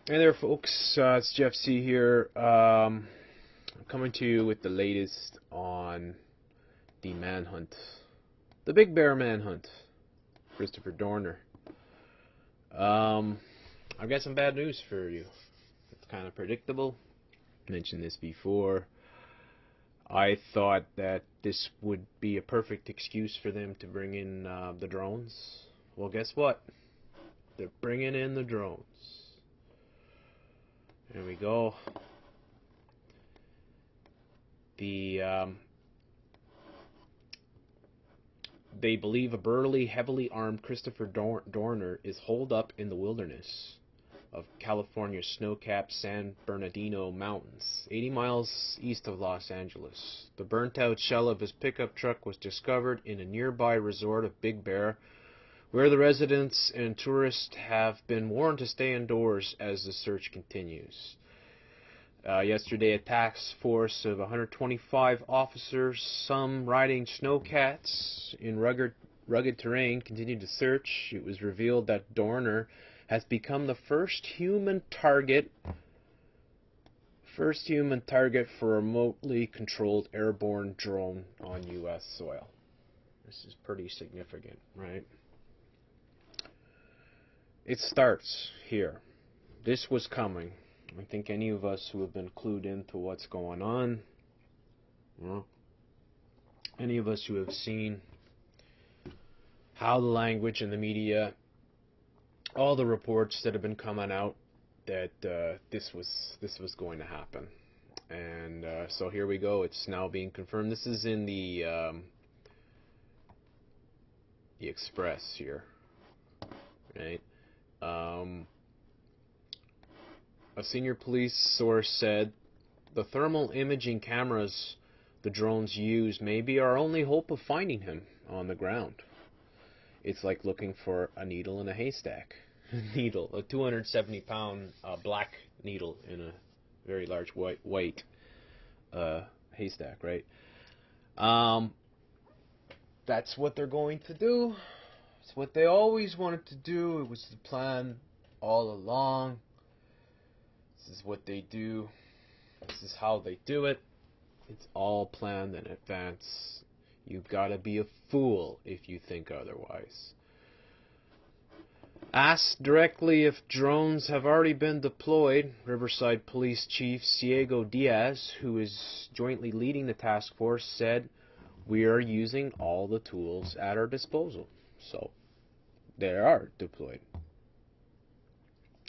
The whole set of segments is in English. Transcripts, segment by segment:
Hey there, folks. It's Jeff C. here. I'm coming to you with the latest on the manhunt, the Big Bear manhunt, Christopher Dorner. I've got some bad news for you. It's kind of predictable. I mentioned this before. I thought that this would be a perfect excuse for them to bring in the drones. Well, guess what? They're bringing in the drones. There we go. They believe a burly, heavily armed Christopher Dorner is holed up in the wilderness of California's snow-capped San Bernardino Mountains, 80 miles east of Los Angeles. The burnt-out shell of his pickup truck was discovered in a nearby resort of Big Bear, where the residents and tourists have been warned to stay indoors as the search continues. Yesterday, a task force of 125 officers, some riding snowcats in rugged terrain, continued to search. It was revealed that Dorner has become the first human target for a remotely controlled airborne drone on U.S. soil. This is pretty significant, right? It starts here. This was coming. I think any of us who have been clued into what's going on, any of us who have seen how the language in the media, all the reports that have been coming out, that this was going to happen. And so here we go. It's now being confirmed. This is in the Express here, right? A senior police source said the thermal imaging cameras the drones use may be our only hope of finding him on the ground. It's like looking for a needle in a haystack. A 270-pound black needle in a very large white haystack, right? That's what they're going to do. It's what they always wanted to do. It was the plan all along. This is what they do. This is how they do it. It's all planned in advance. You've got to be a fool if you think otherwise. Asked directly if drones have already been deployed, Riverside Police Chief Ciego Diaz, who is jointly leading the task force, said, "We are using all the tools at our disposal." So, they are deployed.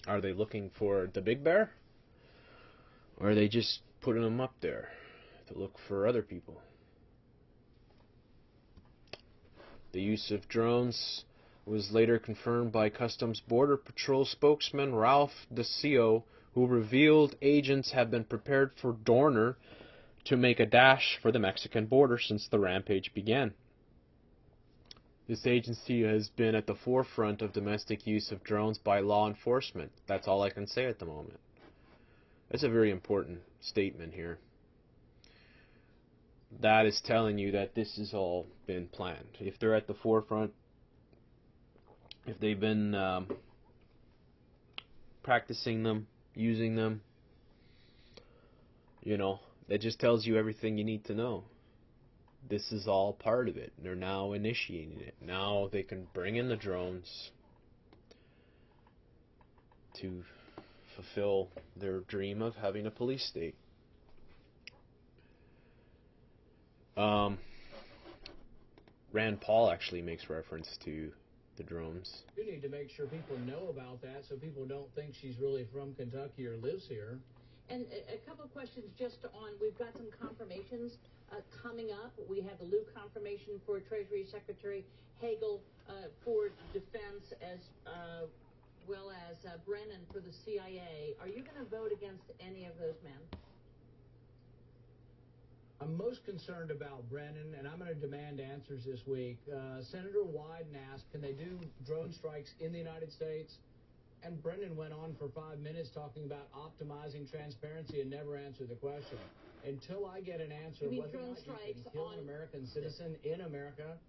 Are they looking for the Big Bear? Or are they just putting them up there to look for other people? The use of drones was later confirmed by Customs Border Patrol spokesman Ralph DeCio, who revealed agents have been prepared for Dorner to make a dash for the Mexican border since the rampage began. This agency has been at the forefront of domestic use of drones by law enforcement. That's all I can say at the moment. That's a very important statement here. That is telling you that this has all been planned. If they're at the forefront, if they've been practicing them, using them, that just tells you everything you need to know. This is all part of it. They're now initiating it. Now they can bring in the drones to fulfill their dream of having a police state. Rand Paul actually makes reference to the drones. You need to make sure people know about that so people don't think she's really from Kentucky or lives here. And a couple of questions just on, we've got some confirmations coming up. We have the Lou confirmation for Treasury Secretary Hagel for Defense, as well as Brennan for the CIA. Are you going to vote against any of those men? I'm most concerned about Brennan, and I'm going to demand answers this week. Senator Wyden asked, can they do drone strikes in the United States? And Brennan went on for 5 minutes talking about optimizing transparency and never answered the question. Until I get an answer whether or not you can kill an American citizen in America,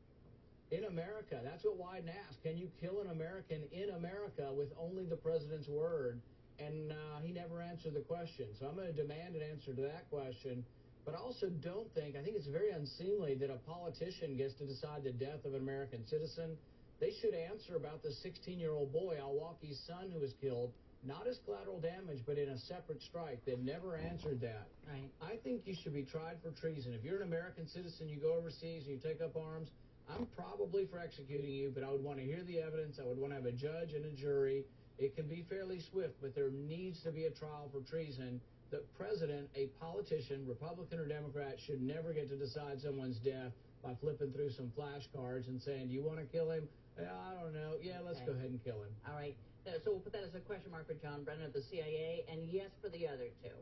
that's what Wyden asked. Can you kill an American in America with only the president's word? and he never answered the question. So I'm going to demand an answer to that question. But I also don't think, I think it's very unseemly that a politician gets to decide the death of an American citizen. They should answer about the 16-year-old boy, Alwaki's son, who was killed, not as collateral damage, but in a separate strike. They never answered that. Right. I think you should be tried for treason. If you're an American citizen, you go overseas and you take up arms, I'm probably for executing you, but I would want to hear the evidence. I would want to have a judge and a jury. It can be fairly swift, but there needs to be a trial for treason. The president, a politician, Republican or Democrat, should never get to decide someone's death by flipping through some flashcards and saying, do you want to kill him? I don't know. Yeah, let's go ahead and kill him. All right. So we'll put that as a question mark for John Brennan of the CIA, and yes for the other two.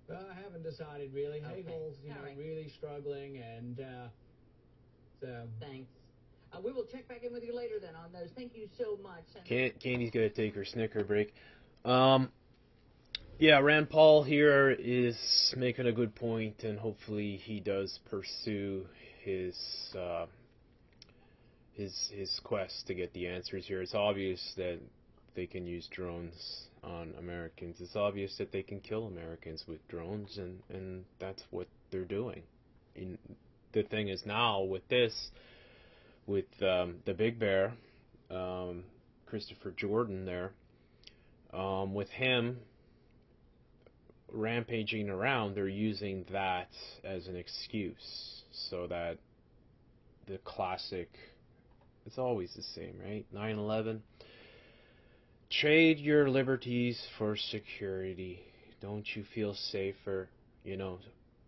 Well, I haven't decided, really. Okay. Hagel's, really struggling, and so... Thanks. We will check back in with you later then on those. Thank you so much. Senator. Candy's got to take her Snicker break. Yeah, Rand Paul here is making a good point, and hopefully he does pursue his quest to get the answers here. It's obvious that they can use drones on Americans. It's obvious that they can kill Americans with drones, and that's what they're doing. The thing is now with this, with the Big Bear, Christopher Jordan there, with him rampaging around, they're using that as an excuse so that the classic, it's always the same, right? 9/11, trade your liberties for security. Don't you feel safer?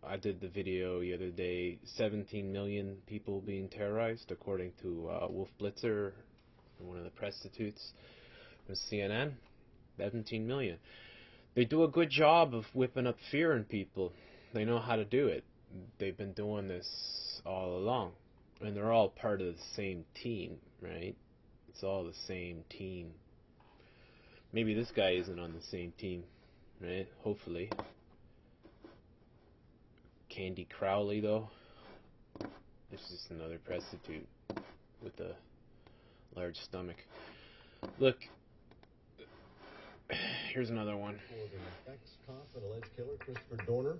I did the video the other day, 17 million people being terrorized, according to Wolf Blitzer, one of the prostitutes from CNN. 17 million. They do a good job of whipping up fear in people. They know how to do it. They've been doing this all along. And they're all part of the same team, right? It's all the same team. Maybe this guy isn't on the same team, right? Hopefully. Candy Crowley, though. It's just another prostitute with a large stomach. Look, here's another one. For the ex-cop and alleged killer, Christopher Dorner.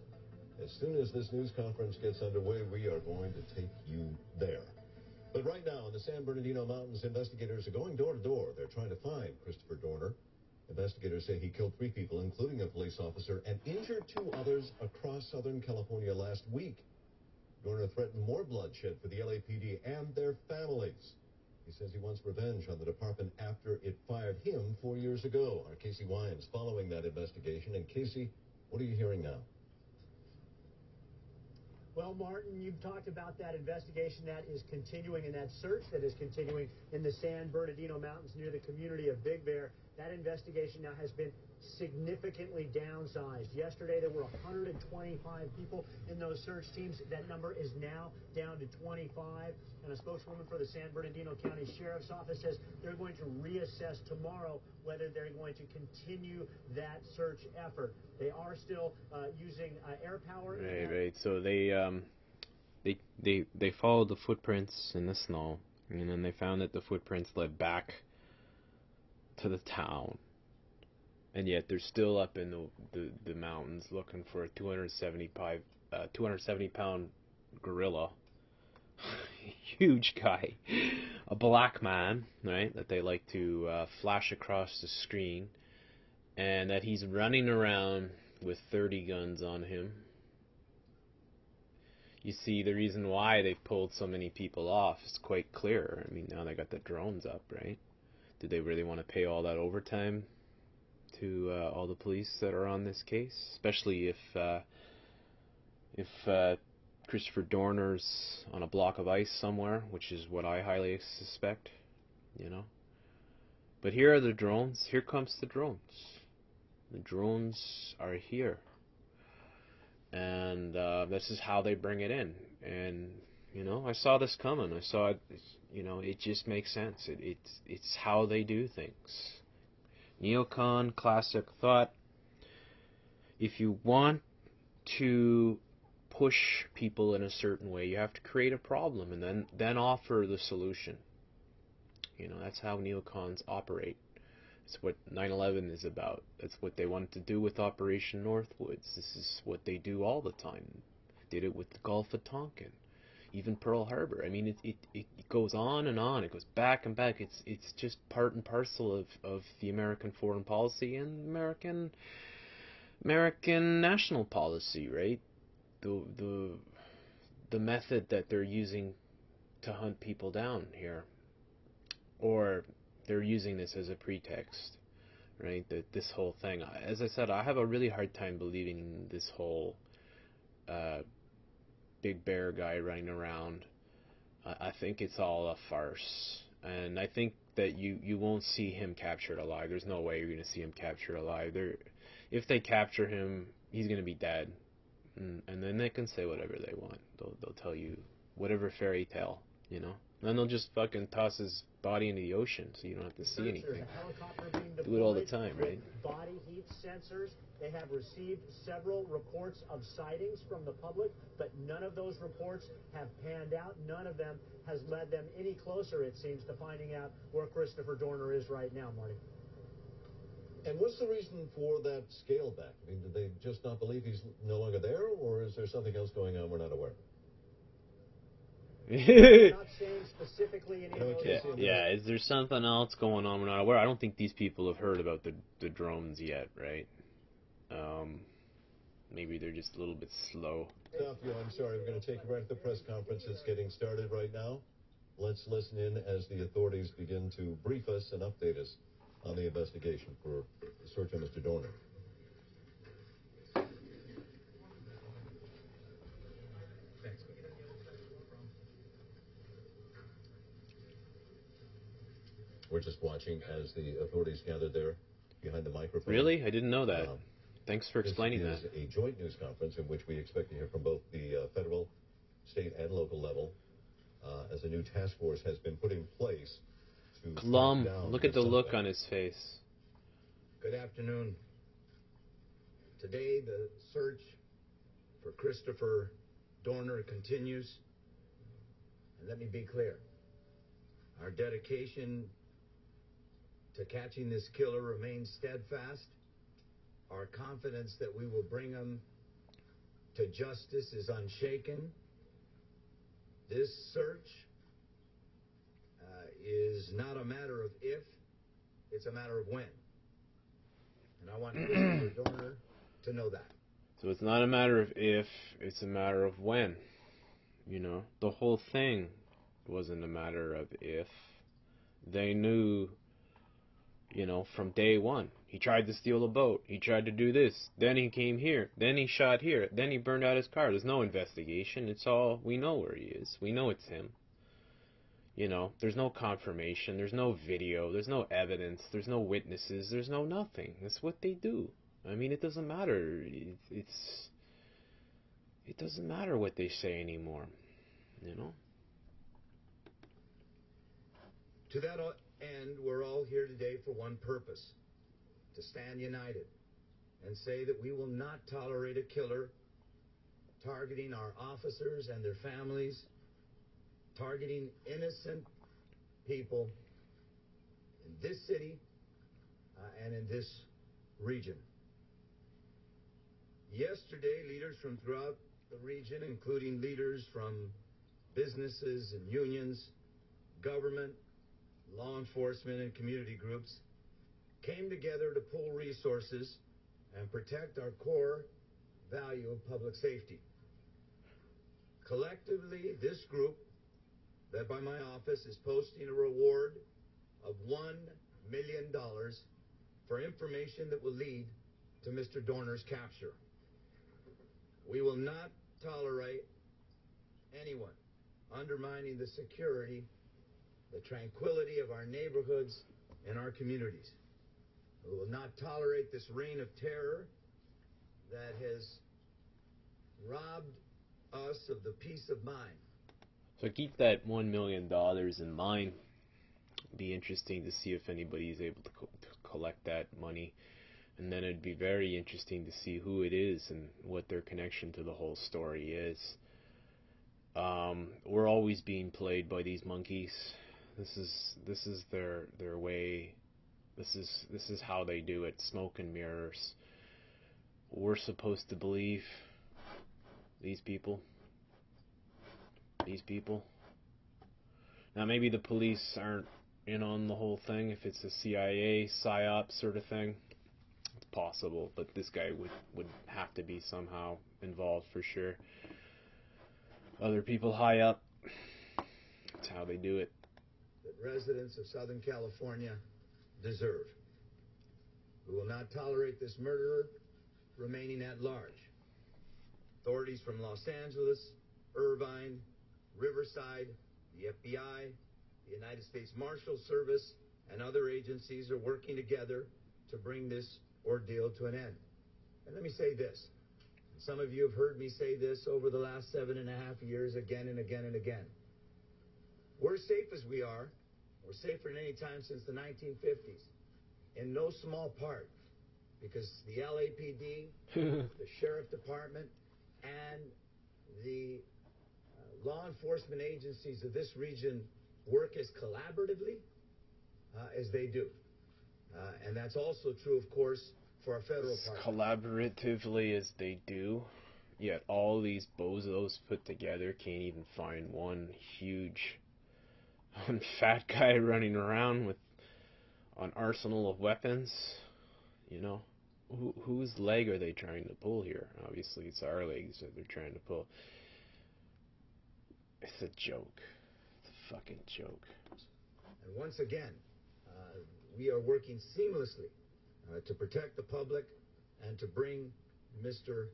As soon as this news conference gets underway, we are going to take you there. But right now, in the San Bernardino Mountains, investigators are going door to door. They're trying to find Christopher Dorner. Investigators say he killed 3 people, including a police officer, and injured 2 others across Southern California last week. Dorner threatened more bloodshed for the LAPD and their families. He says he wants revenge on the department after it fired him 4 years ago. Our Casey Wines following that investigation. And Casey, what are you hearing now? Well, Martin, you've talked about that investigation that is continuing and that search that is continuing in the San Bernardino Mountains near the community of Big Bear. That investigation now has been significantly downsized. Yesterday, there were 125 people in those search teams. That number is now down to 25. And a spokeswoman for the San Bernardino County Sheriff's Office says they're going to reassess tomorrow whether they're going to continue that search effort. They are still using air power. Right. So they followed the footprints in the snow, and then they found that the footprints led back to the town. And yet they're still up in the mountains looking for a 270-pound gorilla. Huge guy. A black man, right, that they like to flash across the screen. And that he's running around with 30 guns on him. You see, the reason why they've pulled so many people off is quite clear. I mean, now they got the drones up, right? Do they really want to pay all that overtime to all the police that are on this case? Especially if Christopher Dorner's on a block of ice somewhere, which is what I highly suspect, But here are the drones. Here comes the drones. The drones are here. And this is how they bring it in. And, I saw this coming. I saw it, it just makes sense. It's how they do things. Neocon, classic thought. If you want to push people in a certain way, you have to create a problem and then offer the solution. That's how neocons operate. It's what 9/11 is about. That's what they wanted to do with Operation Northwoods. This is what they do all the time. Did it with the Gulf of Tonkin, even Pearl Harbor. I mean, it goes on and on. It goes back and back. It's just part and parcel of the American foreign policy and American national policy, right? The the method that they're using to hunt people down here, or they're using this as a pretext, right? That this whole thing, as I said, I have a really hard time believing in this whole uh, big bear guy running around. I think it's all a farce, and I think that you won't see him captured alive. There's no way you're going to see him captured alive. If they capture him, he's going to be dead, and then they can say whatever they want. They'll tell you whatever fairy tale, you know. And then they'll just fucking toss his body into the ocean, so you don't have to see anything. Do it all the time, right? Body heat sensors. They have received several reports of sightings from the public, but none of those reports have panned out. None of them has led them any closer, it seems, to finding out where Christopher Dorner is right now, Marty. And what's the reason for that scale back? I mean, do they just not believe he's no longer there, or is there something else going on we're not aware of? Not saying specifically any of those. Yeah. Is there something else going on we're not aware? I don't think these people have heard about the drones yet, right? Maybe they're just a little bit slow. Stop you. I'm sorry. We're going to take you right to the press conference that's getting started right now. Let's listen in as the authorities begin to brief us and update us on the investigation for the search of Mr. Dorner. We're just watching as the authorities gather there behind the microphone. Really? I didn't know that. Thanks for explaining that. This is a joint news conference in which we expect to hear from both the federal, state, and local level as a new task force has been put in place to Glum. track down Look at the suspect. look on his face. Good afternoon. Today, the search for Christopher Dorner continues. And let me be clear. Our dedication to catching this killer remains steadfast. Our confidence that we will bring him to justice is unshaken. This search is not a matter of if, it's a matter of when. And I want Christopher Dorner to know that. So it's not a matter of if, it's a matter of when. You know, the whole thing wasn't a matter of if. They knew, you know, from day one. He tried to steal a boat. He tried to do this. Then he came here. Then he shot here. Then he burned out his car. There's no investigation. It's all, we know where he is. We know it's him. You know, there's no confirmation. There's no video. There's no evidence. There's no witnesses. There's no nothing. That's what they do. I mean, it doesn't matter. It doesn't matter what they say anymore. You know? To that end, we're all here today for one purpose, to stand united and say that we will not tolerate a killer targeting our officers and their families, targeting innocent people in this city and in this region. Yesterday, leaders from throughout the region, including leaders from businesses and unions, government, law enforcement, and community groups, came together to pool resources and protect our core value of public safety. Collectively, this group, led by my office, is posting a reward of $1 million for information that will lead to Mr. Dorner's capture. We will not tolerate anyone undermining the security, the tranquility of our neighborhoods and our communities. We will not tolerate this reign of terror that has robbed us of the peace of mind. So keep that $1 million in mind. It'd be interesting to see if anybody is able to collect that money. And then it'd be very interesting to see who it is and what their connection to the whole story is. We're always being played by these monkeys. This is their way This is how they do it. Smoke and mirrors. We're supposed to believe these people. These people. Now maybe the police aren't in on the whole thing. If it's a CIA psyop sort of thing, it's possible. But this guy would have to be somehow involved for sure. Other people high up. That's how they do it. That residents of Southern California deserve. We will not tolerate this murderer remaining at large. Authorities from Los Angeles, Irvine, Riverside, the FBI, the United States Marshal Service, and other agencies are working together to bring this ordeal to an end. And let me say this. Some of you have heard me say this over the last 7.5 years again and again and again. We're safe as we are. We're safer than any time since the 1950s. In no small part because the LAPD, the Sheriff Department, and the law enforcement agencies of this region work as collaboratively as they do. And that's also true, of course, for our federal partners. Collaboratively as they do, yet all these bozos put together can't even find one fat guy running around with an arsenal of weapons. You know, whose leg are they trying to pull here? Obviously, it's our legs that they're trying to pull. It's a joke. It's a fucking joke. And once again, we are working seamlessly to protect the public and to bring Mr.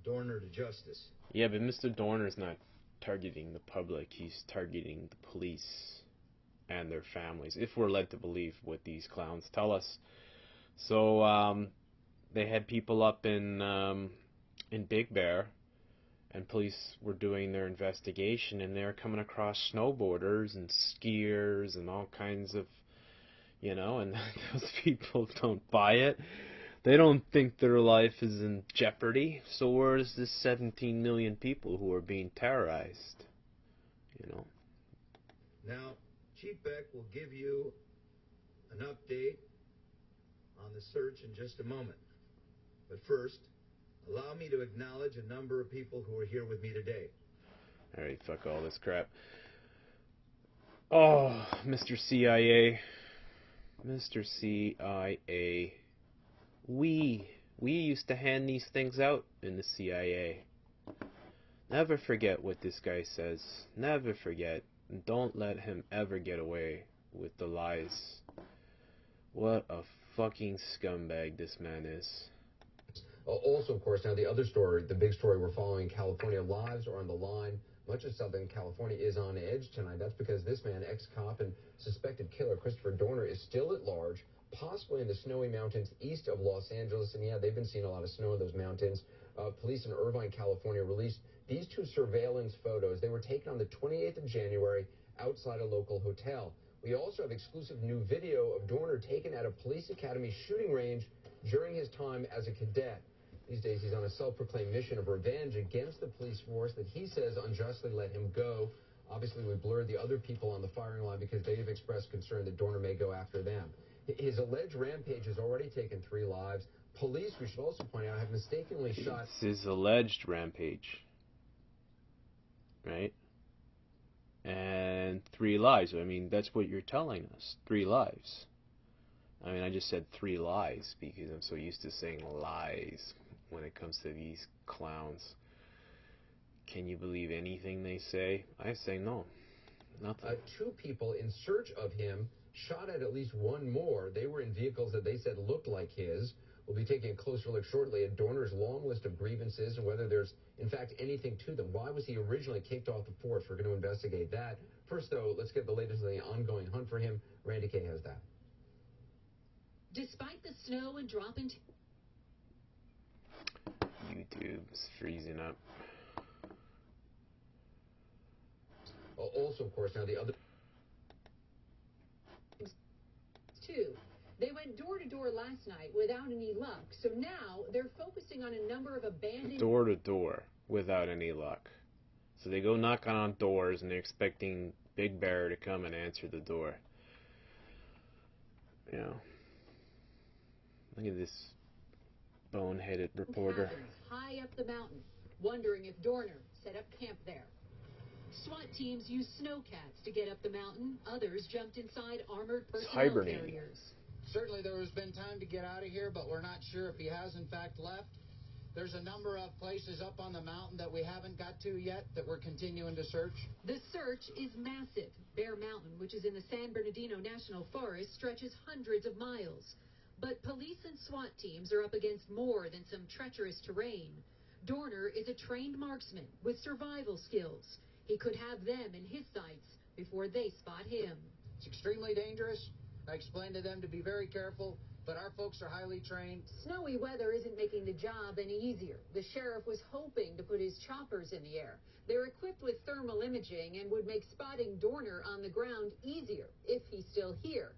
Dorner to justice. Yeah, but Mr. Dorner's not targeting the public. He's targeting the police and their families, if we're led to believe what these clowns tell us. So they had people up in Big Bear, and police were doing their investigation, and they're coming across snowboarders and skiers and all kinds of, and those people don't buy it. They don't think their life is in jeopardy. So where's this 17 million people who are being terrorized? Now, Chief Beck will give you an update on the search in just a moment. But first, allow me to acknowledge a number of people who are here with me today. Alright, fuck all this crap. Oh, Mr. CIA. Mr. CIA. We used to hand these things out in the CIA. Never forget what this guy says. Never forget. And don't let him ever get away with the lies. What a fucking scumbag this man is. Also, of course, now the other story, the big story we're following, California, lives are on the line. Much of Southern California is on edge tonight. That's because this man, ex-cop and suspected killer Christopher Dorner, is still at large, possibly in the snowy mountains east of Los Angeles. And yeah, they've been seeing a lot of snow in those mountains. Police in Irvine, California released these two surveillance photos. They were taken on the 28th of January outside a local hotel. We also have exclusive new video of Dorner taken at a police academy shooting range during his time as a cadet. These days, he's on a self-proclaimed mission of revenge against the police force that he says unjustly let him go. Obviously, we blurred the other people on the firing line because they have expressed concern that Dorner may go after them. His alleged rampage has already taken 3 lives. Police, we should also point out, have mistakenly shot... It's his alleged rampage. Right? And 3 lives. I mean, that's what you're telling us. 3 lives. I mean, I just said 3 lies because I'm so used to saying lies when it comes to these clowns. Can you believe anything they say? I say no. Nothing. 2 people in search of him shot at least 1 more. They were in vehicles that they said looked like his. We'll be taking a closer look shortly at Dorner's long list of grievances and whether there's, in fact, anything to them. Why was he originally kicked off the force? We're going to investigate that. First, though, let's get the latest on the ongoing hunt for him. Randy Kay has that. Despite the snow and drop in... YouTube's freezing up. Also, of course, now the other... 2. They went door to door last night without any luck, so now they're focusing on a number of abandoned... Door to door without any luck. So they go knocking on doors and they're expecting Big Bear to come and answer the door. Look at this boneheaded reporter. Cabins high up the mountain, wondering if Dorner set up camp there. SWAT teams used snowcats to get up the mountain. Others jumped inside armored personnel carriers. Certainly there has been time to get out of here, but we're not sure if he has in fact left. There's a number of places up on the mountain that we haven't got to yet that we're continuing to search. The search is massive. Bear Mountain, which is in the San Bernardino National Forest, stretches hundreds of miles. But police and SWAT teams are up against more than some treacherous terrain. Dorner is a trained marksman with survival skills. He could have them in his sights before they spot him. It's extremely dangerous. I explained to them to be very careful, but our folks are highly trained. Snowy weather isn't making the job any easier. The sheriff was hoping to put his choppers in the air. They're equipped with thermal imaging and would make spotting Dorner on the ground easier if he's still here.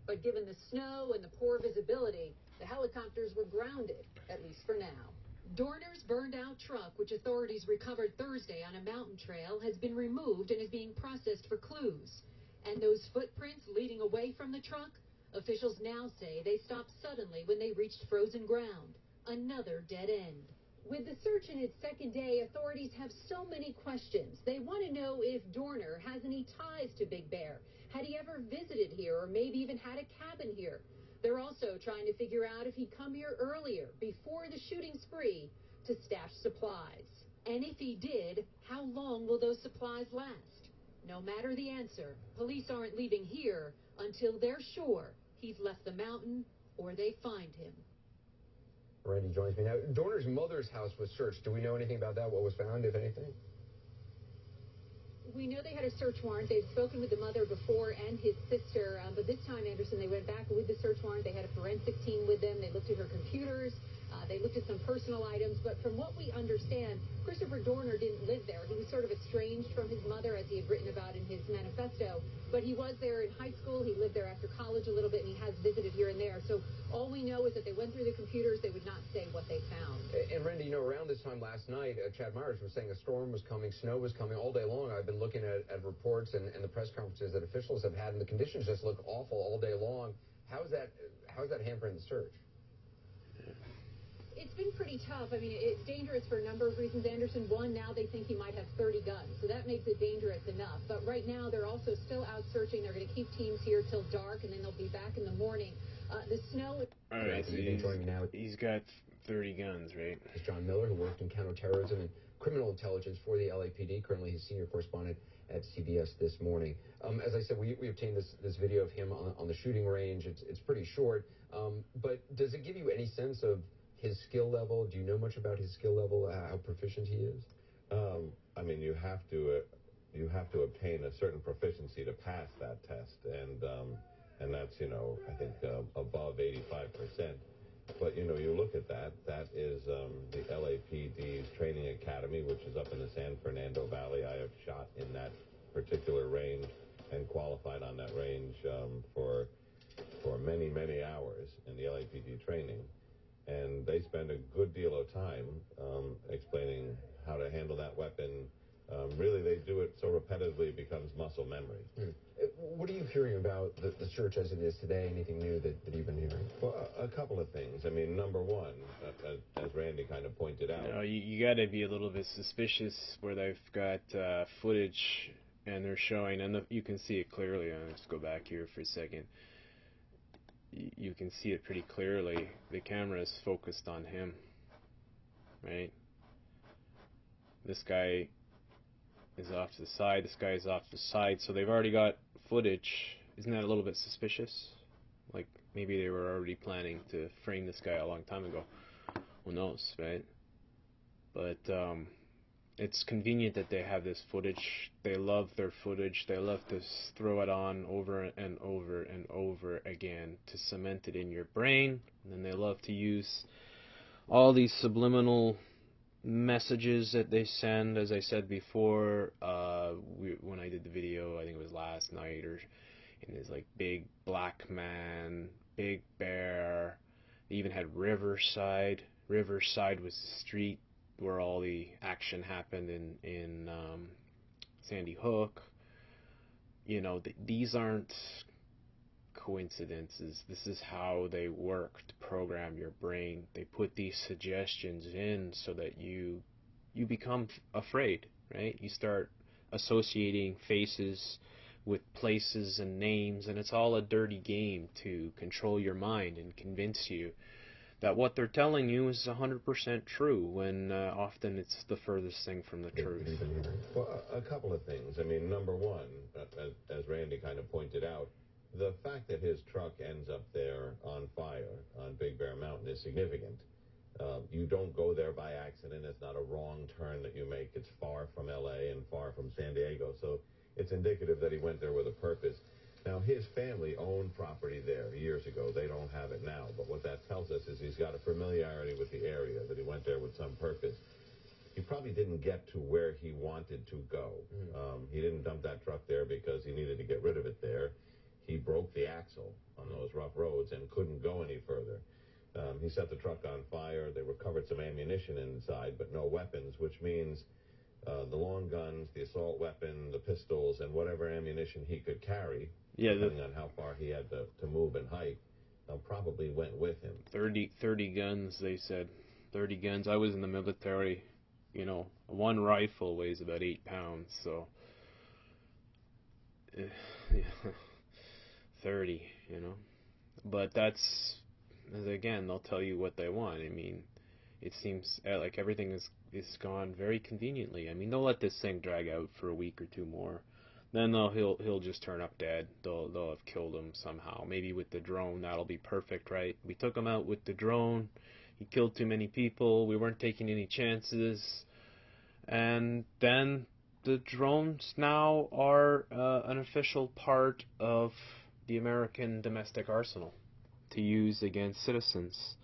But given the snow and the poor visibility, the helicopters were grounded, at least for now. Dorner's burned-out truck, which authorities recovered Thursday on a mountain trail, has been removed and is being processed for clues. And those footprints leading away from the truck? Officials now say they stopped suddenly when they reached frozen ground. Another dead end. With the search in its second day, authorities have so many questions. They want to know if Dorner has any ties to Big Bear. Had he ever visited here or maybe even had a cabin here? They're also trying to figure out if he'd come here earlier, before the shooting spree, to stash supplies. And if he did, how long will those supplies last? No matter the answer, police aren't leaving here until they're sure he's left the mountain or they find him. Randy joins me now. Dorner's mother's house was searched. Do we know anything about that? What was found, if anything? We know they had a search warrant. They've spoken with the mother before and his sister, but this time, Anderson, they went back with the search warrant. They had a forensic team with them. They looked at her computers. They looked at some personal items. But from what we understand, Christopher Dorner didn't live there. He was sort of estranged from his mother, as he had written about in his manifesto. But he was there in high school. He lived there after college a little bit, and he has visited here and there. So all we know is that they went through the computers. They would not say what they found. And Randy, you know, around this time last night, Chad Myers was saying a storm was coming, snow was coming all day long. I've been looking at reports and the press conferences that officials have had, and the conditions just look awful all day long. How's that hampering the search? It's been pretty tough. I mean, it's dangerous for a number of reasons, Anderson. One, now they think he might have 30 guns, so that makes it dangerous enough. But right now, they're also still out searching. They're going to keep teams here till dark, and then they'll be back in the morning. The snow... All right, so he's got 30 guns, right? It's John Miller, who worked in counterterrorism and criminal intelligence for the LAPD. Currently, he's senior correspondent at CBS this morning. As I said, we obtained this video of him on the shooting range. It's pretty short, but does it give you any sense of his skill level? Do you know much about his skill level, how proficient he is? I mean, you have to obtain a certain proficiency to pass that test, and that's, you know, I think above 85%. But, you know, you look at that is the LAPD's training academy, which is up in the San Fernando Valley. I have shot in that particular range and qualified on that range for many, many hours in the LAPD training. And they spend a good deal of time explaining how to handle that weapon. Really, they do it so repetitively it becomes muscle memory. What are you hearing about the search as it is today? Anything new that you've been hearing? Well, a couple of things. I mean, number one, as Randy kind of pointed out. You know, you got to be a little bit suspicious where they've got footage and they're showing, and you can see it clearly. Let's go back here for a second. You can see it pretty clearly. The camera is focused on him, right? This guy is off to the side. This guy is off to the side. So they've already got footage. Isn't that a little bit suspicious? Like maybe they were already planning to frame this guy a long time ago. Who knows, right? But it's convenient that they have this footage. They love their footage. They love to throw it on over and over and over again to cement it in your brain. And then they love to use all these subliminal messages that they send. As I said before, when I did the video, I think it was last night, or and it's like big black man, big bear. They even had Riverside. Riverside was the street where all the action happened in Sandy Hook. You know, these aren't coincidences. This is how they work to program your brain. They put these suggestions in so that you become afraid, right? You start associating faces with places and names, and it's all a dirty game to control your mind and convince you that what they're telling you is 100% true, when often it's the furthest thing from the truth. Well, a couple of things. I mean, number one, as Randy kind of pointed out, the fact that his truck ends up there on fire on Big Bear Mountain is significant. You don't go there by accident. It's not a wrong turn that you make. It's far from L.A. and far from San Diego, so it's indicative that he went there with a purpose. Now, his family owned property there years ago. They don't have it now, but what that tells us is he's got a familiarity with the area, that he went there with some purpose. He probably didn't get to where he wanted to go. He didn't dump that truck there because he needed to get rid of it there. He broke the axle on those rough roads and couldn't go any further. He set the truck on fire. They recovered some ammunition inside, but no weapons, which means the long guns, the assault weapon, the pistols, and whatever ammunition he could carry, depending on how far he had to move and hike, probably went with him. 30 guns, they said. 30 guns. I was in the military. You know, one rifle weighs about 8 pounds, so 30, you know. But that's, again, they'll tell you what they want. I mean, it seems like everything is gone very conveniently. I mean, they'll let this thing drag out for a week or two more. Then he'll just turn up dead. They'll have killed him somehow. Maybe with the drone, that'll be perfect, right? We took him out with the drone. He killed too many people. We weren't taking any chances. And then the drones now are an official part of the American domestic arsenal to use against citizens.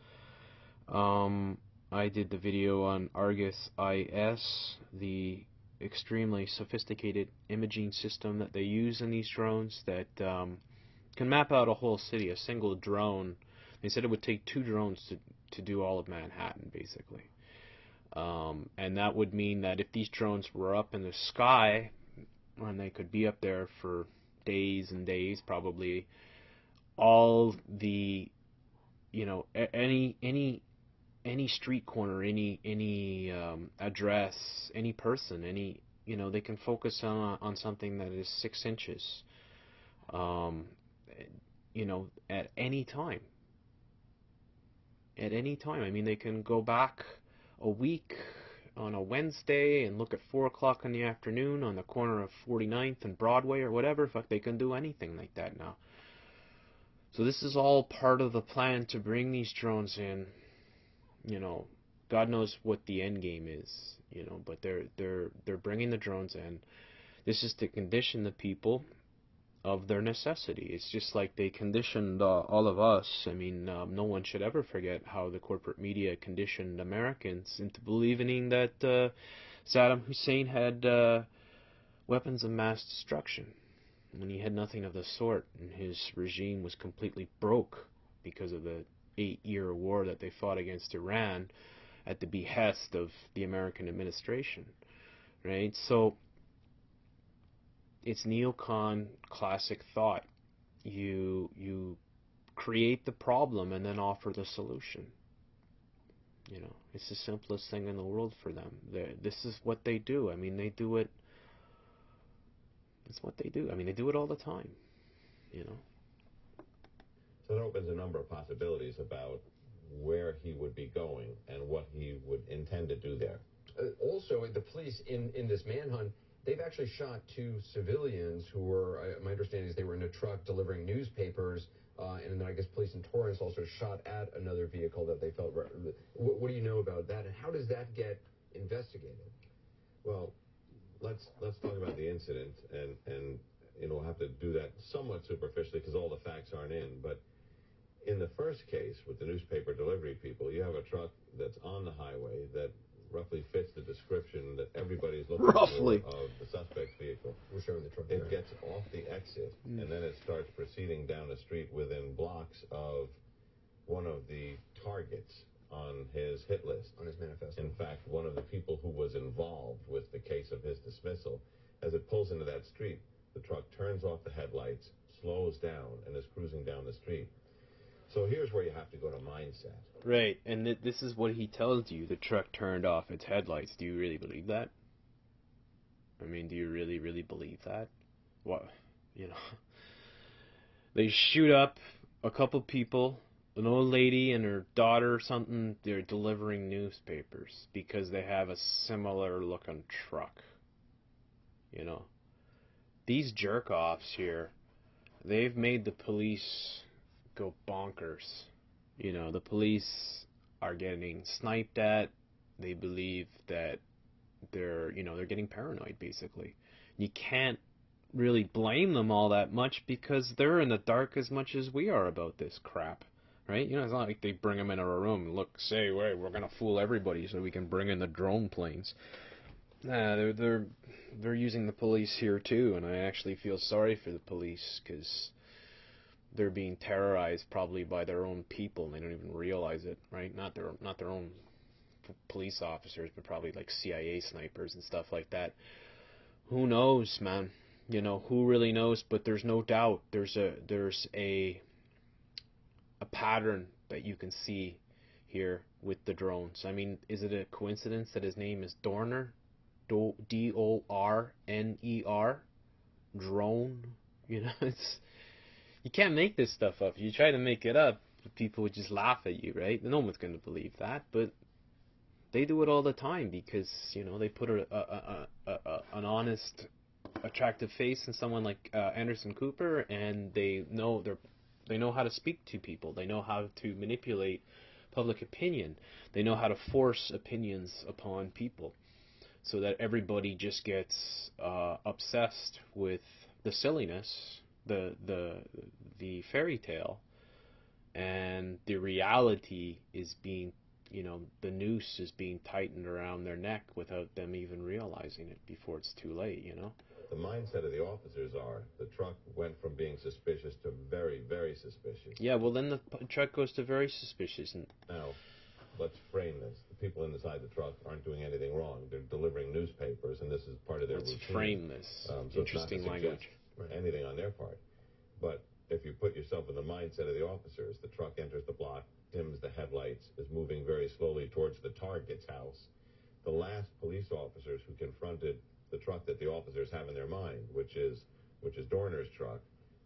I did the video on Argus IS, the extremely sophisticated imaging system that they use in these drones that can map out a whole city, a single drone. They said it would take 2 drones to do all of Manhattan, basically. And that would mean that if these drones were up in the sky, and they could be up there for days and days, probably, all the, you know, any street corner, any address, any person, any, you know, they can focus on something that is 6 inches, you know, at any time. At any time. I mean, they can go back a week on a Wednesday and look at 4 o'clock in the afternoon on the corner of 49th and Broadway or whatever. Fuck, they can do anything like that now. So this is all part of the plan to bring these drones in. You know, God knows what the end game is, you know, but they're bringing the drones in. This is to condition the people of their necessity. It's just like they conditioned all of us. I mean, no one should ever forget how the corporate media conditioned Americans into believing that Saddam Hussein had weapons of mass destruction, when he had nothing of the sort, and his regime was completely broke because of the 8-year war that they fought against Iran at the behest of the American administration, right? So it's neocon classic thought. You create the problem and then offer the solution. You know, it's the simplest thing in the world for them. This is what they do. I mean, they do it. It's what they do. I mean, they do it all the time. You know. So that opens a number of possibilities about where he would be going and what he would intend to do there. Also, the police in this manhunt, they've actually shot 2 civilians who were, my understanding is they were in a truck delivering newspapers, and then I guess police in Torrance also shot at another vehicle that they felt. What do you know about that, and how does that get investigated? Well, let's talk about the incident, and you know, we'll have to do that somewhat superficially because all the facts aren't in, but in the first case with the newspaper delivery people, you have a truck that's on the highway that roughly fits the description that everybody's looking for of the suspect's vehicle. We're showing the truck. It gets off the exit, and then it starts proceeding down a street within blocks of one of the targets on his hit list. On his manifesto. In fact, one of the people who was involved with the case of his dismissal, as it pulls into that street, the truck turns off the headlights, slows down and is cruising down the street. So here's where you have to go to mindset. Right, and this is what he tells you. The truck turned off its headlights. Do you really believe that? I mean, do you really, really believe that? What, you know? They shoot up a couple people, an old lady and her daughter or something. They're delivering newspapers because they have a similar looking truck. You know, these jerk-offs here, they've made the police go bonkers. You know, the police are getting sniped at. They believe that they're getting paranoid, basically. You can't really blame them all that much because they're in the dark as much as we are about this crap, right? You know, it's not like they bring them into a room and look, say, wait, we're gonna fool everybody so we can bring in the drone planes. Nah, they're using the police here too, and I actually feel sorry for the police because they're being terrorized probably by their own people and they don't even realize it, right? Not their own police officers, but probably like CIA snipers and stuff like that. Who knows, man? You know, who really knows? But there's no doubt there's a pattern that you can see here with the drones. I mean, is it a coincidence that his name is Dorner? D-O-R-N-E-R? Drone? You know, you can't make this stuff up. If you try to make it up, people would just laugh at you, right? No one's going to believe that, but they do it all the time because, you know, they put an honest, attractive face in someone like Anderson Cooper, and they know how to speak to people. They know how to manipulate public opinion. They know how to force opinions upon people so that everybody just gets obsessed with the silliness, the fairy tale, and the reality is being, you know, the noose is being tightened around their neck without them even realizing it before it's too late, you know? The mindset of the officers are, the truck went from being suspicious to very, very suspicious. Yeah, well then the truck goes to very suspicious. And now, let's frame this. The people inside the truck aren't doing anything wrong. They're delivering newspapers, and this is part of their routine. Let's frame this. So Interesting it's not to language. anything on their part. But if you put yourself in the mindset of the officers, the truck enters the block, dims the headlights, is moving very slowly towards the target's house. The last police officers who confronted the truck that the officers have in their mind, which is Dorner's truck,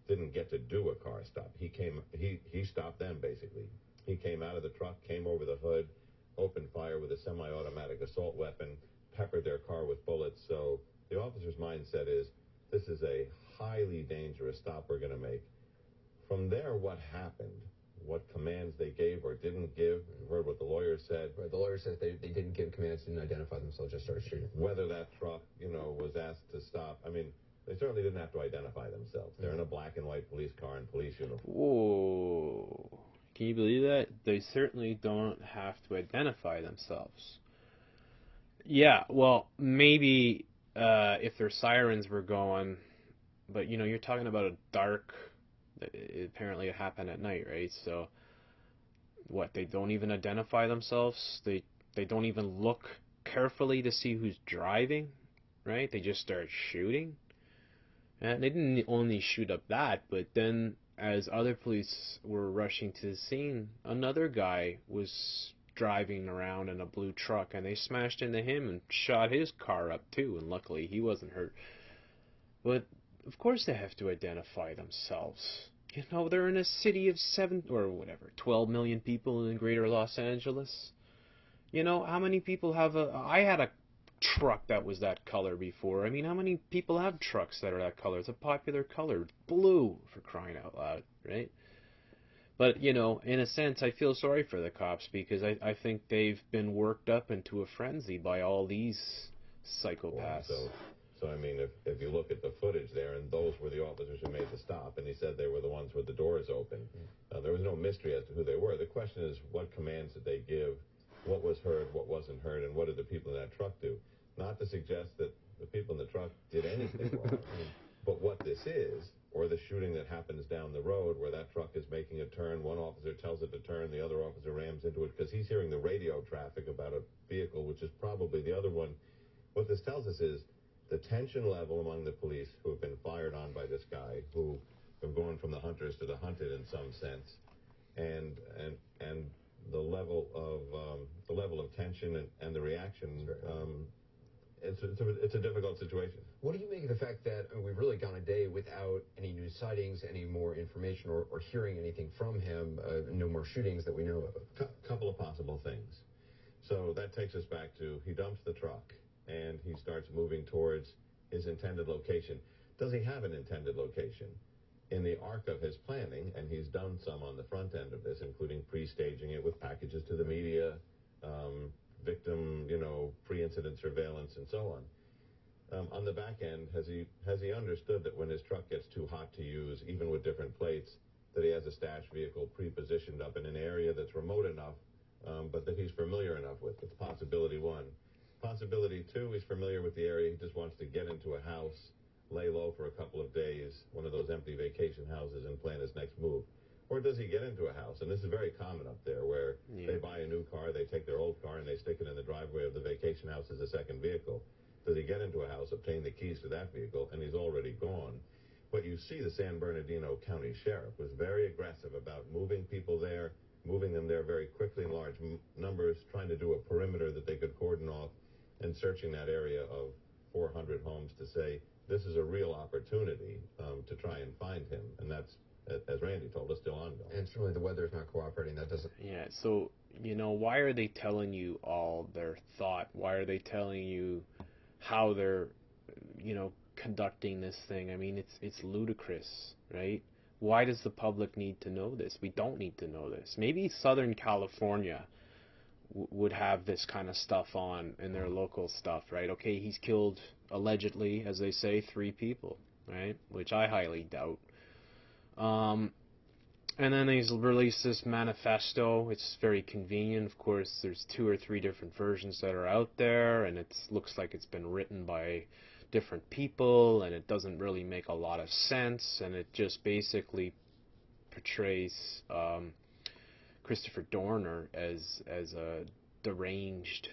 didn't get to do a car stop. He stopped them, basically. He came out of the truck, came over the hood, opened fire with a semi-automatic assault weapon, peppered their car with bullets. So the officer's mindset is, this is a highly dangerous stop we're going to make. From there, what happened? What commands they gave or didn't give? You heard what the lawyer said. Right, the lawyer said they didn't give commands, didn't identify themselves, just started shooting. Whether that truck, you know, was asked to stop. I mean, they certainly didn't have to identify themselves. They're in a black and white police car and police uniform. Whoa. Can you believe that? They certainly don't have to identify themselves. Yeah, well, maybe if their sirens were going, but, you know, you're talking about a dark... Apparently it happened at night, right? So, what, they don't even identify themselves? They don't even look carefully to see who's driving, right? They just start shooting? And they didn't only shoot up that, but then as other police were rushing to the scene, another guy was driving around in a blue truck, and they smashed into him and shot his car up too, and luckily he wasn't hurt. But of course they have to identify themselves. You know, they're in a city of 12 million people in greater Los Angeles. You know, how many people have I had a truck that was that color before. I mean, how many people have trucks that are that color? It's a popular color. Blue, for crying out loud, right? But, you know, in a sense, I feel sorry for the cops because I think they've been worked up into a frenzy by all these psychopaths. So I mean, if you look at the footage there, and those were the officers who made the stop, and he said they were the ones with the doors open. There was no mystery as to who they were. The question is, what commands did they give? What was heard, what wasn't heard, and what did the people in that truck do? Not to suggest that the people in the truck did anything wrong, but what this is, or the shooting that happens down the road where that truck is making a turn, one officer tells it to turn, the other officer rams into it because he's hearing the radio traffic about a vehicle, which is probably the other one. What this tells us is the tension level among the police who have been fired on by this guy, who of going from the hunters to the hunted in some sense, and the level of tension and the reaction. It's a difficult situation. What do you make of the fact that we've really gone a day without any new sightings, any more information, or hearing anything from him? No more shootings that we know of. Couple of possible things. So that takes us back to he dumps the truck and he starts moving towards his intended location. Does he have an intended location? In the arc of his planning, and he's done some on the front end of this, including pre-staging it with packages to the media, victim, pre-incident surveillance, and so on. On the back end, has he understood that when his truck gets too hot to use, even with different plates, that he has a stash vehicle pre-positioned up in an area that's remote enough, but that he's familiar enough with? It's possibility one. Possibility two, he's familiar with the area. He just wants to get into a house, lay low for a couple of days, one of those empty vacation houses, and plan his next move. Or does he get into a house? And this is very common up there, where they buy a new car, they take their old car, and they stick it in the driveway of the vacation house as a second vehicle. Does he get into a house, obtain the keys to that vehicle, and he's already gone? But you see the San Bernardino County Sheriff was very aggressive about moving people there, moving them there very quickly in large numbers, trying to do a perimeter that they could cordon off, and searching that area of 400 homes to say, this is a real opportunity to try and find him. And that's, as Randy told us, still ongoing. And certainly the weather is not cooperating. That doesn't... Yeah, so, why are they telling you all their thought? Why are they telling you how they're, conducting this thing? I mean, it's ludicrous, right? Why does the public need to know this? We don't need to know this. Maybe Southern California would have this kind of stuff on in their local stuff, right? Okay, he's killed, allegedly, as they say, 3 people, right? Which I highly doubt. And then he's released this manifesto. It's very convenient. Of course, there's 2 or 3 different versions that are out there, and it looks like it's been written by different people, and it doesn't really make a lot of sense, and it just basically portrays Christopher Dorner as a deranged,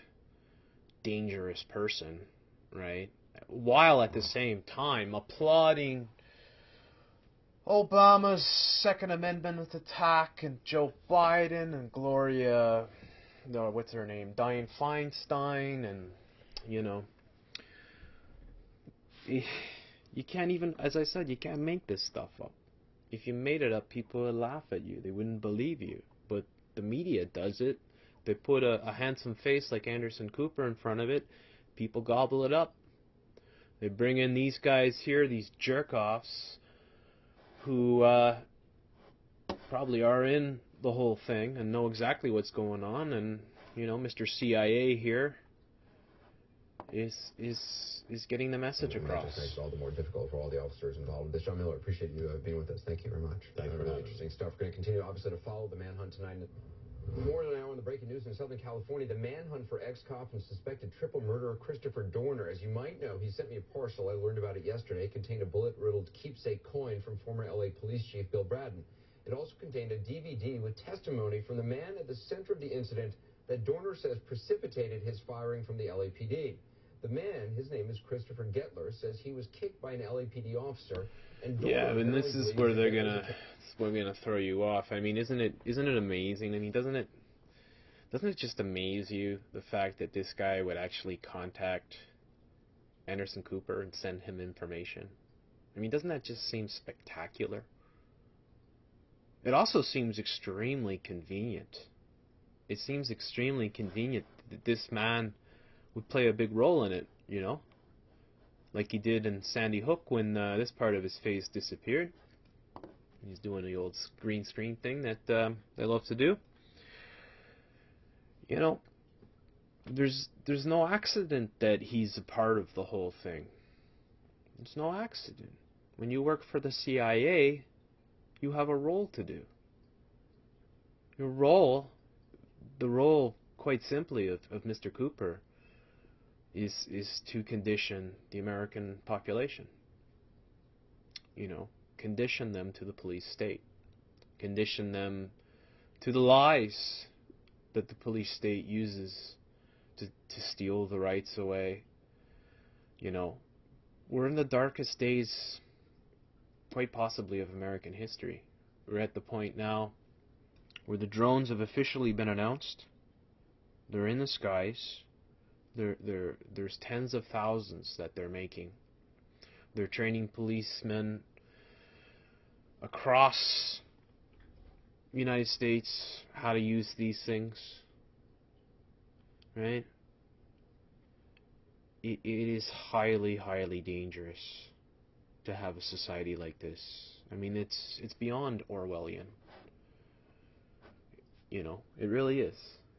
dangerous person, right? While at the same time applauding Obama's Second Amendment attack and Joe Biden and Gloria, what's her name, Dianne Feinstein, and you can't even, as I said, you can't make this stuff up. If you made it up, people would laugh at you. They wouldn't believe you. But the media does it. They put a handsome face like Anderson Cooper in front of it. People gobble it up. They bring in these guys here, these jerk-offs, who probably are in the whole thing and know exactly what's going on. And, Mr. CIA here is getting the message across. That just makes it all the more difficult for all the officers involved with this. John Miller, appreciate you being with us. Thank you very much. Thanks for really interesting stuff. We're going to continue, obviously, to follow the manhunt tonight. More than an hour in the breaking news in Southern California, the manhunt for ex-cop and suspected triple murderer Christopher Dorner. As you might know, he sent me a parcel. I learned about it yesterday. It contained a bullet-riddled keepsake coin from former L.A. Police Chief Bill Braden. It also contained a DVD with testimony from the man at the center of the incident that Dorner says precipitated his firing from the LAPD. The man, his name is Christopher Gettler, says he was kicked by an LAPD officer. And Dorner this is where they're gonna throw you off. I mean, isn't it amazing? I mean, doesn't it just amaze you, the fact that this guy would actually contact Anderson Cooper and send him information? I mean, doesn't that just seem spectacular? It also seems extremely convenient. It seems extremely convenient that this man would play a big role in it, like he did in Sandy Hook when this part of his face disappeared. He's doing the old green screen thing that they love to do. There's no accident that he's a part of the whole thing. There's no accident. When you work for the CIA, you have a role to do. Your role, the role, quite simply, of Mr. Cooper is to condition the American population. Condition them to the police state. Condition them to the lies that the police state uses to steal the rights away. We're in the darkest days quite possibly of American history. We're at the point now where the drones have officially been announced. They're in the skies. There's tens of thousands that they're making. They're training policemen across the United States how to use these things. Right? It is highly, highly dangerous to have a society like this. I mean, it's beyond Orwellian. You know, it really is.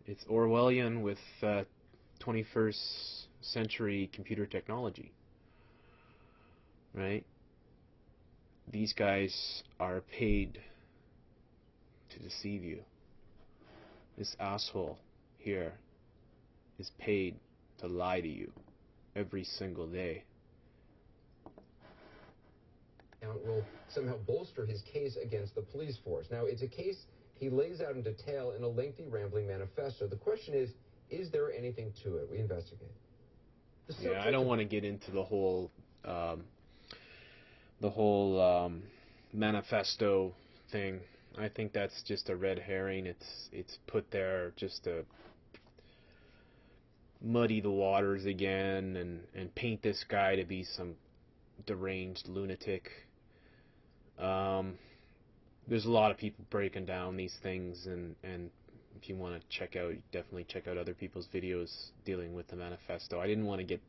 It's Orwellian with 21st century computer technology. Right? These guys are paid to deceive you. This asshole here is paid to lie to you every single day. Now it will somehow bolster his case against the police force. Now, it's a case he lays out in detail in a lengthy, rambling manifesto. The question is there anything to it? We investigate. Yeah, I don't want to get into the whole manifesto thing. I think that's just a red herring. It's put there just to muddy the waters again and paint this guy to be some deranged lunatic. There's a lot of people breaking down these things, and if you want to check out, definitely check out other people's videos dealing with the manifesto. I didn't want to get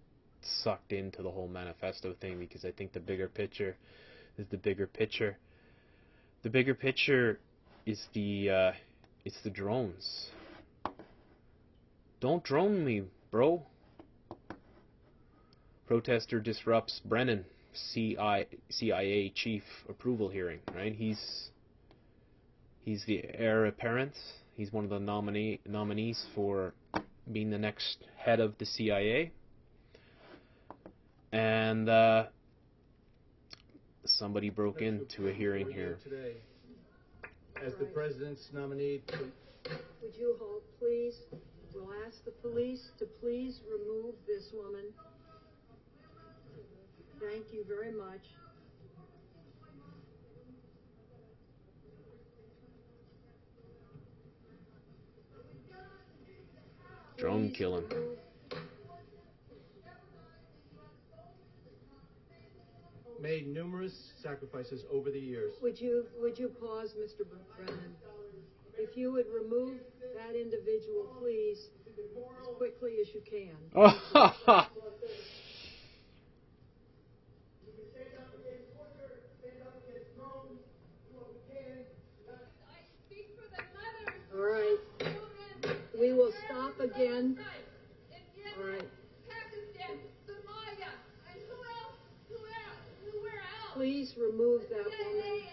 sucked into the whole manifesto thing because I think the bigger picture is the bigger picture. The bigger picture is it's the drones. Don't drone me, bro. Protester disrupts Brennan CIA chief approval hearing. Right? He's the heir apparent. He's one of the nominees for being the next head of the CIA. And somebody broke into a hearing here. Today, as the president's nominee. Would you hold, please? We'll ask the police to please remove this woman. Thank you very much. Drone killing. Made numerous sacrifices over the years. Would you pause, Mr. Brennan? If you would remove that individual, please, as quickly as you can. All right. We will stop again. All right. Please remove that woman.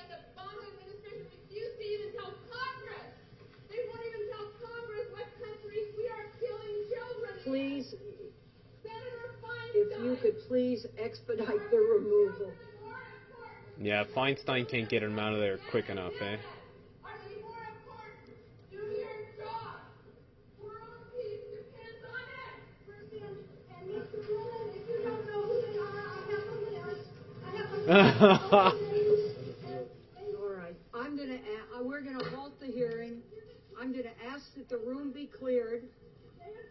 Please, if you could please expedite the removal. Yeah, Feinstein can't get him out of there quick enough, eh? All right. We're gonna halt the hearing. I'm gonna ask that the room be cleared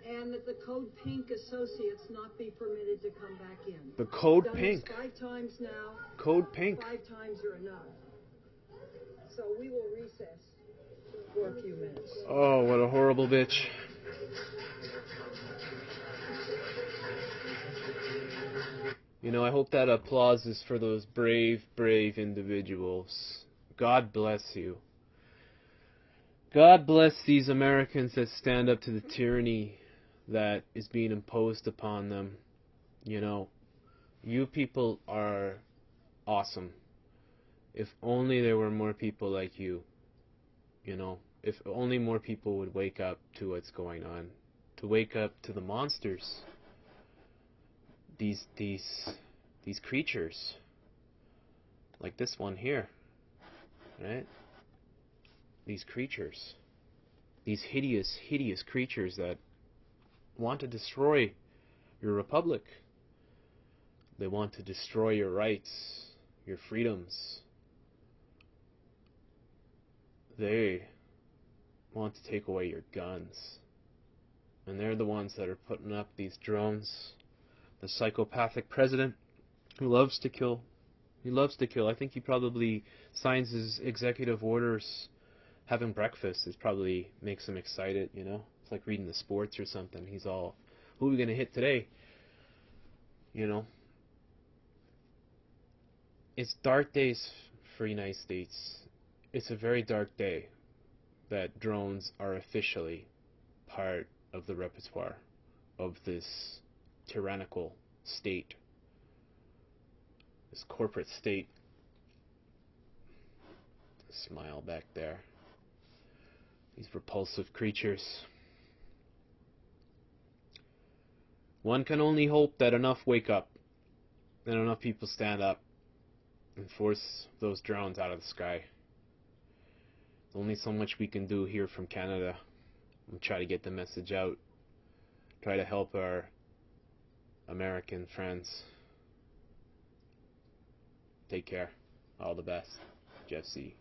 and that the Code Pink associates not be permitted to come back in. The Code Done Pink. this 5 times now. Code Pink. 5 times are enough. So we will recess for a few minutes. Oh, what a horrible bitch. You know, I hope that applause is for those brave, brave individuals. God bless you. God bless these Americans that stand up to the tyranny that is being imposed upon them. You know, you people are awesome. If only there were more people like you. You know, if only more people would wake up to what's going on. To wake up to the monsters. These creatures. Like this one here. Right? These creatures. These hideous, hideous creatures that want to destroy your republic. They want to destroy your rights, your freedoms, they want to take away your guns. And they're the ones that are putting up these drones. The psychopathic president who loves to kill. He loves to kill. I think he probably signs his executive orders having breakfast. It probably makes him excited, you know? It's like reading the sports or something. He's all, who are we going to hit today? You know? It's dark days for the United States. It's a very dark day that drones are officially part of the repertoire of this tyrannical state, this corporate state. Smile back there. These repulsive creatures. One can only hope that enough wake up and enough people stand up and force those drones out of the sky. There's only so much we can do here from Canada. We'll try to get the message out. Try to help our American friends. Take care. All the best. Jeff C.